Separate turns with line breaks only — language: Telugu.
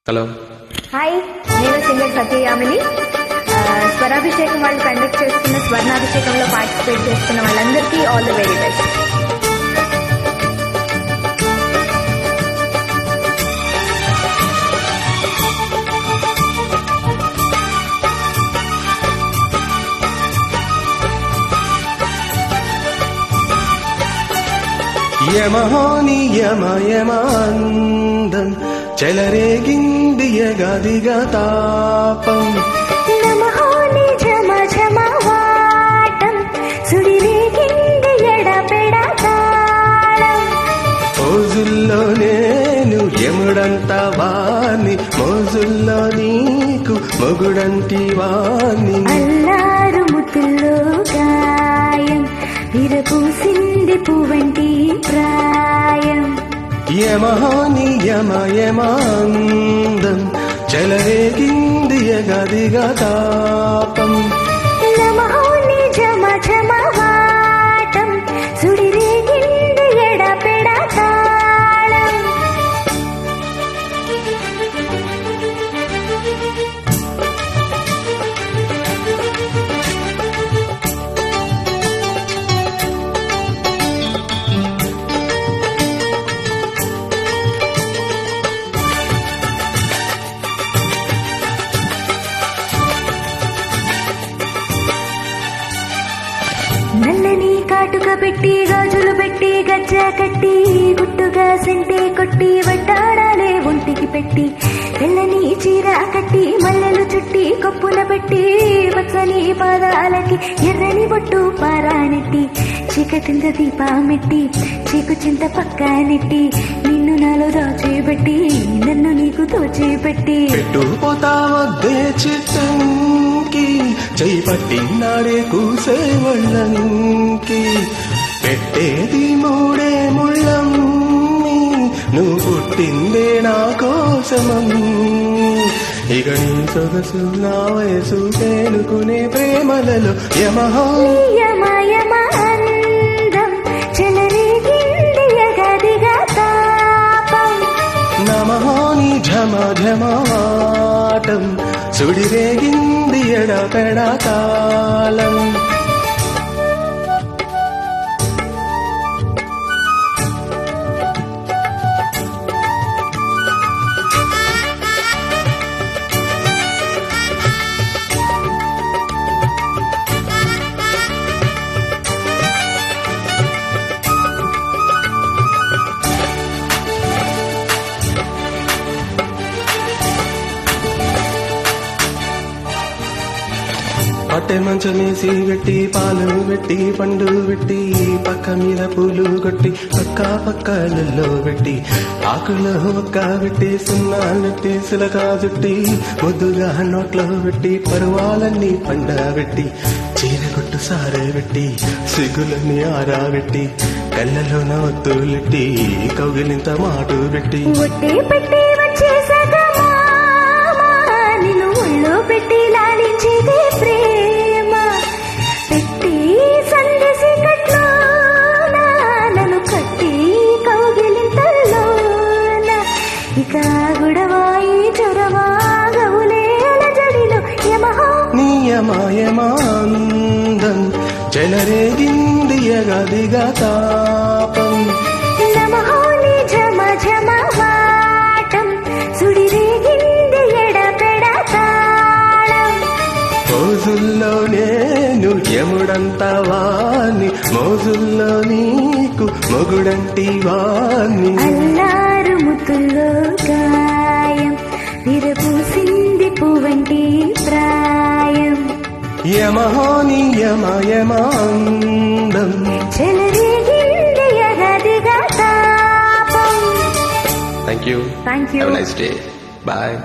హలో
హాయ్, నేను సింగర్ సత్యయామిని. స్వరాభిషేకం వాళ్ళు కండక్ట్ చేస్తున్న స్వర్ణాభిషేకంలో పార్టిసిపేట్ చేస్తున్న వాళ్ళందరికీ ఆల్ ది వెరీ బెస్ట్.
యమహాని యమయమాందం చెలరేగింది యగదిగా తాపం.
నమహాని ఝమ ఝమ వాటం సుడిరేగింది ఎడపెడ తాళం.
మోజుల్లో నేను యముడంత వాణ్ణి, మోజుల్లో నీకు మొగుడంటి వాణ్ణి.
అల్లారు ముతుల్లో గాయం విరపూసింది పువ్వంటి ప్రాయం.
యమహాని యమయమాందం చెలరేగింది యగదిగా తాపం.
నమహాని ఝమ ఝమ వాటం సుడిరేగింది ఎడపెడ తాళం. నల్లని కాటుక పెట్టి గాజులు పెట్టి గజ్జ కట్టి గుట్టుగా సెంటే కొట్టి వడ్డాడాలే ఒంటికి పెట్టి తెల్లని చీర కట్టి మల్లెలు చుట్టి కొప్పున పెట్టి పచ్చని పాదాలకి ఎర్రని బొట్టు పారానెట్టి చీకటింద దీపామెట్టి చీకు చింత పక్క నెట్టి నిన్ను నాలో దాచిపెట్టి నన్ను నీకు తోచిపెట్టి
పెట్టుపోతావద్దే చిత్తంకి చెయ్యి పట్టినాడే కూసే వాళ్ళంకి. పెట్టేది మూడే ముళ్ళం నువ్వు పుట్టిందే నా కోసమం. ఇక నీ సొగసు నా వయసు తేలుకునే ప్రేమలలో
యమయమాందం చెలరేగింది యగదిగా తాపం.
నమహాని ఝమ ఝమవాటం సుడిరేగింది ఎడపెడ తాళం. పట్టె మంచమేసి పెట్టి పాలు పెట్టి పండు పెట్టి పక్క మీద పూలు కొట్టి పక్క పక్కలలో పెట్టి ఆకులో ఒక్క పెట్టి సున్నాలెట్టి సిలకా చుట్టి ముద్దుగా నోట్లో పెట్టి పరువాలన్నీ పండబెట్టి చీర కొట్టు సారే పెట్టి సిగ్గులన్నీ ఆరాబెట్టి కళ్ళలోన ఒత్తులెట్టి కౌగిలింత మాటు పెట్టి
ఒట్టే పెట్టి వచ్చేసాక నిన్ను ఒళ్ళో పెట్టి లాలించేదే ప్రేమ. పెట్టి సందేశి కట్లో నన్ను కట్టి కౌగిలింతల్లోన ఇక గుడవాయి చొరవాగవులే అలజడిలో
నియమయమాందం చెలరేగింది యగదిగా తాపం.
నమహాని ఝమ ఝమ వాటం సుడిరేగింది ఎడపెడ తాళం.
మోజుల్లో నేను యముడంత వాణ్ణి, మోజుల్లో నీకు మొగుడంటి వాణ్ణి.
అల్లారు ముతుల్లో గాయం విరపూసింది పువ్వంటి ప్రాయం.
యమహాని యమయమాందం
చెలరేగింది యగదిగా తాపం.
Thank you.
Thank you.
Have a nice day. Bye.